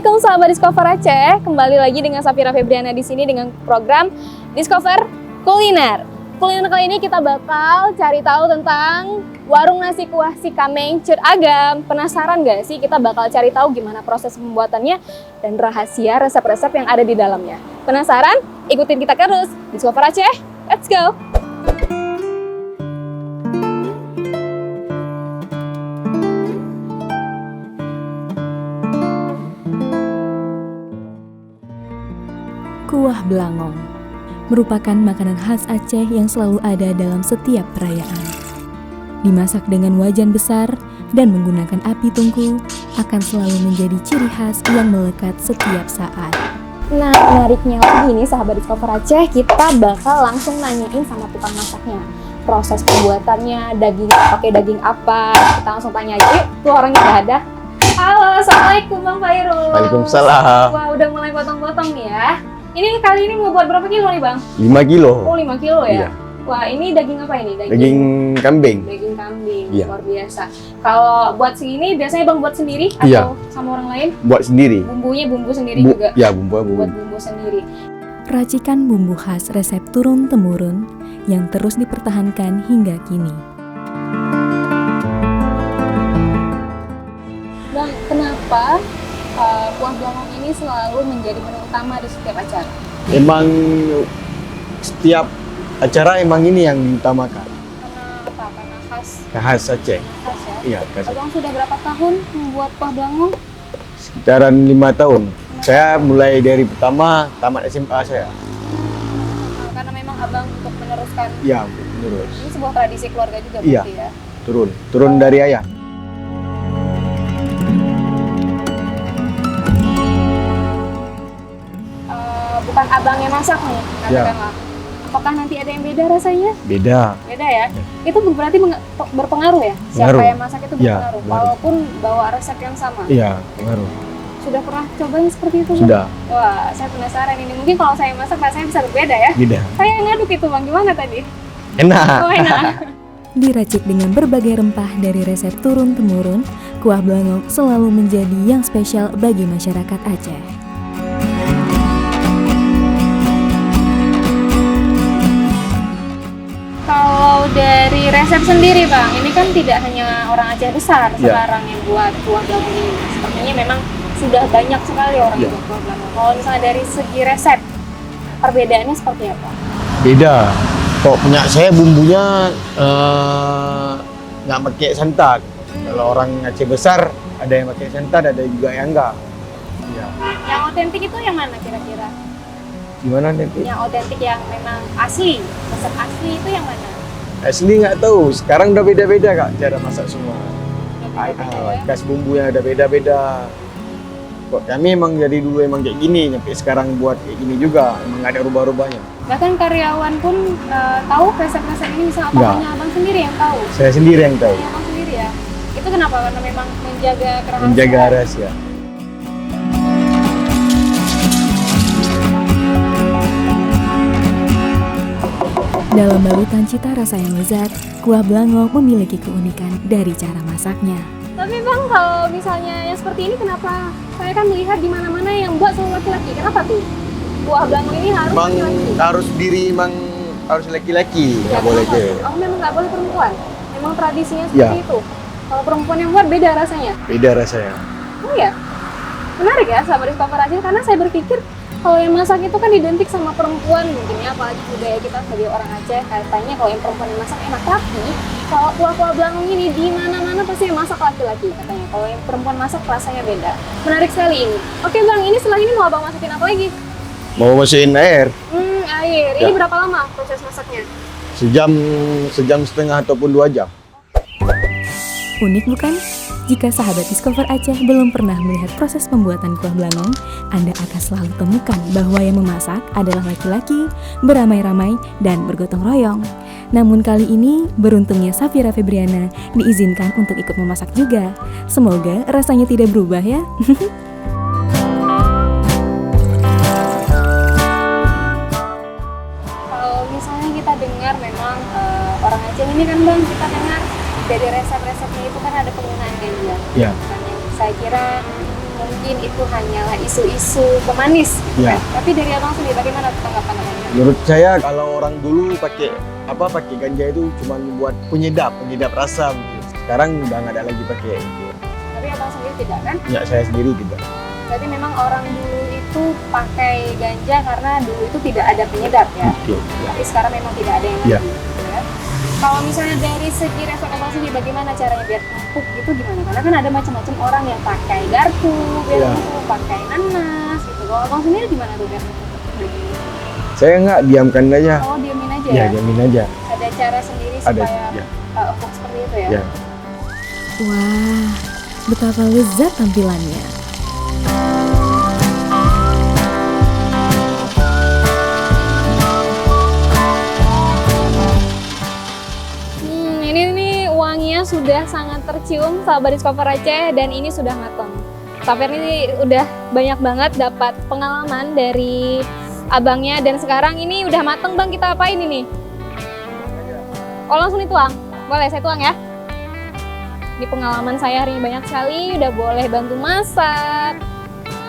Assalamualaikum sahabat Discover Aceh, kembali lagi dengan Safira Febriana di sini dengan program Discover Kuliner. Kuliner kali ini kita bakal cari tahu tentang warung nasi kuah si Kameng Cut Agam. Penasaran gak sih kita bakal cari tahu gimana proses pembuatannya dan rahasia resep-resep yang ada di dalamnya? Penasaran? Ikutin kita terus Discover Aceh. Let's go! Kuah belangong merupakan makanan khas Aceh yang selalu ada dalam setiap perayaan. Dimasak dengan wajan besar dan menggunakan api tungku akan selalu menjadi ciri khas yang melekat setiap saat. Nah, menariknya lagi nih sahabat Discover Aceh, kita bakal langsung nanyain sama tukang masaknya. Proses pembuatannya, pakai daging apa, kita langsung tanya aja yuk, tuh orangnya udah ada. Halo, Assalamualaikum Bang Fairul. Waalaikumsalam. Wah, udah mulai potong-potong nih ya. Ini kali ini mau buat berapa kilo nih Bang? 5 kilo. Oh 5 kilo ya? Iya. Wah ini daging apa ini? Daging kambing. Daging kambing, Iya. luar biasa. Kalau buat segini biasanya Bang buat sendiri Iya. atau sama orang lain? Buat sendiri. Bumbunya bumbu sendiri juga? Ya, bumbu. Buat bumbu sendiri. Racikan bumbu khas resep turun-temurun yang terus dipertahankan hingga kini. Bang, kenapa kuah belangong ini selalu menjadi menu utama di setiap acara? Emang setiap acara emang ini yang diutamakan. Karena apa? Karena khas Khas Aceh. ya? Iya, khas Aceh. Abang sudah berapa tahun membuat kuah belangong? Sekitaran 5 tahun. Saya mulai dari pertama tamat SMA saya. Karena memang abang untuk meneruskan. Iya, terus. Ini sebuah tradisi keluarga juga Iya. berarti ya? Turun dari ayah. Bukan abang yang masak nih, katakanlah. Apakah nanti ada yang beda rasanya? Beda. Beda ya? Itu berarti berpengaruh ya? Siapa Pengaruh. yang masak itu Iya, berpengaruh? pengaruh. Walaupun bawa resep yang sama? Iya, pengaruh. Sudah pernah cobain seperti itu? Bang? Sudah. Wah, saya penasaran ini. Mungkin kalau saya masak rasanya bisa berbeda ya? Beda. Saya yang ngaduk itu Bang, gimana tadi? Enak. Oh enak. Diracik dengan berbagai rempah dari resep turun-temurun, kuah belangong selalu menjadi yang spesial bagi masyarakat Aceh. Kalau dari resep sendiri Bang, ini kan tidak hanya orang Aceh besar Ya. sekarang yang buat kuah belangong ini. Sepertinya memang sudah banyak sekali orang yang buat kuah belangong. Kalau misalnya dari segi resep, perbedaannya seperti apa? Beda. Kok punya saya bumbunya nggak pakai santan. Kalau orang Aceh besar ada yang pakai santan, ada juga yang enggak. Ya. Yang otentik itu yang mana kira-kira? Gimana nanti? Yang otentik yang memang asli, resep asli itu yang mana? Asli nggak tahu. Sekarang udah beda-beda kak cara masak semua. Yang beda-beda ya? Kas bumbunya ada beda-beda. Kok kami emang dari dulu emang kayak gini, sampai sekarang buat kayak gini juga. Emang nggak ada rubah-rubahnya. Bahkan karyawan pun tahu resep-resep ini, misalnya apa Nggak. hanya abang sendiri yang tahu? Saya sendiri yang tahu. Hanya abang sendiri ya? Itu kenapa? Karena memang menjaga kerahasiaan. Menjaga rahasia. Dalam balutan cita rasa yang lezat, kuah belangong memiliki keunikan dari cara masaknya. Tapi Bang, kalau misalnya yang seperti ini kenapa? Saya kan melihat di mana-mana yang buat selalu laki-laki. Kenapa tuh? Kuah belangong ini harus Emang laki-laki. harus diri, emang harus laki-laki, nggak boleh kenapa? cewek. Oh, memang nggak boleh perempuan. Memang tradisinya Ya. seperti itu. Kalau perempuan yang buat beda rasanya. Beda rasanya. Oh ya, menarik ya sahabat Discover Aceh, karena saya berpikir kalau yang masak itu kan identik sama perempuan mungkin ya, apalagi budaya kita sebagai orang Aceh katanya kalau yang perempuan yang masak enak, tapi kalau kuah-kuah belangong ini di mana-mana pasti yang masak laki-laki katanya. Kalau yang perempuan masak rasanya beda. Menarik sekali ini. Oke Bang, ini setelah ini mau Abang masukin apa lagi? Mau masukin air Air. Ini Ya. berapa lama proses masaknya? sejam setengah ataupun 2 jam. Unik bukan? Jika sahabat Discover Aceh belum pernah melihat proses pembuatan kuah belangong, Anda akan selalu temukan bahwa yang memasak adalah laki-laki, beramai-ramai, dan bergotong royong. Namun kali ini, beruntungnya Safira Febriana diizinkan untuk ikut memasak juga. Semoga rasanya tidak berubah ya. Kalau misalnya kita dengar memang orang Aceh ini kan Bang, kita dengar dari resep-resepnya itu kan ada penggunaan ganja. Ya. Saya kira mungkin itu hanyalah isu-isu pemanis. Ya. Tapi dari abang sendiri bagaimana tanggapan abangnya? Menurut saya kalau orang dulu pakai ganja itu cuma buat penyedap rasa mungkin. Sekarang udah nggak ada lagi pakai itu. Tapi abang sendiri tidak kan? Ya saya sendiri tidak. Berarti memang orang dulu itu pakai ganja karena dulu itu tidak ada penyedap ya. Oke. Ya. Tapi sekarang memang tidak ada yang Ya. lagi, gitu ya. Kalau misalnya dari segi resep abang sendiri bagaimana caranya biar empuk gitu gimana? Karena kan ada macam-macam orang yang pakai garpu, biar Ya. empuk, pakai nanas gitu. Kalau abang sendiri gimana tuh biar empuk? Saya nggak diamkan aja. Oh diamin aja Ya ya? diamin aja. Ada cara sendiri Ada. supaya Ya. empuk seperti itu ya? Ya. Wah, betapa lezat tampilannya. Ini nih wanginya sudah sangat tercium sahabat Discover Aceh dan ini sudah matang. Safir ini udah banyak banget dapat pengalaman dari abangnya dan sekarang ini udah mateng bang, kita apain ini? Oh langsung dituang? Boleh saya tuang ya? Di pengalaman saya hari ini banyak sekali, udah boleh bantu masak,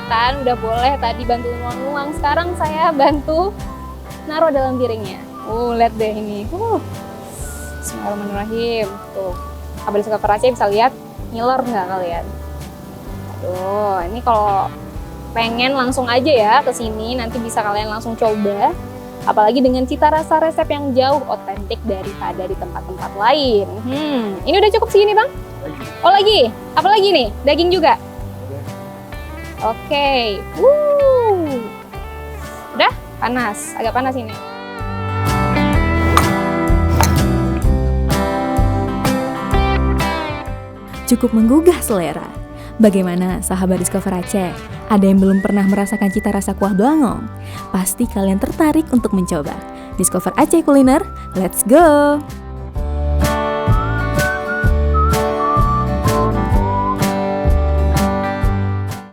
kan udah boleh tadi bantu nuang-nuang, sekarang saya bantu naruh dalam piringnya. Lihat deh ini. Bismillahirrahmanirrahim. Tuh, Abang Discover Aceh bisa lihat ngiler nggak kalian? Tuh, ini kalau pengen langsung aja ya ke sini, nanti bisa kalian langsung coba. Apalagi dengan cita rasa resep yang jauh otentik daripada di tempat-tempat lain. Ini udah cukup segini bang? Oh lagi? Apa lagi nih? Daging juga? Oke. Udah? Panas, agak panas ini. Cukup menggugah selera. Bagaimana sahabat Discover Aceh? Ada yang belum pernah merasakan cita rasa kuah belangong? Pasti kalian tertarik untuk mencoba. Discover Aceh Kuliner, let's go!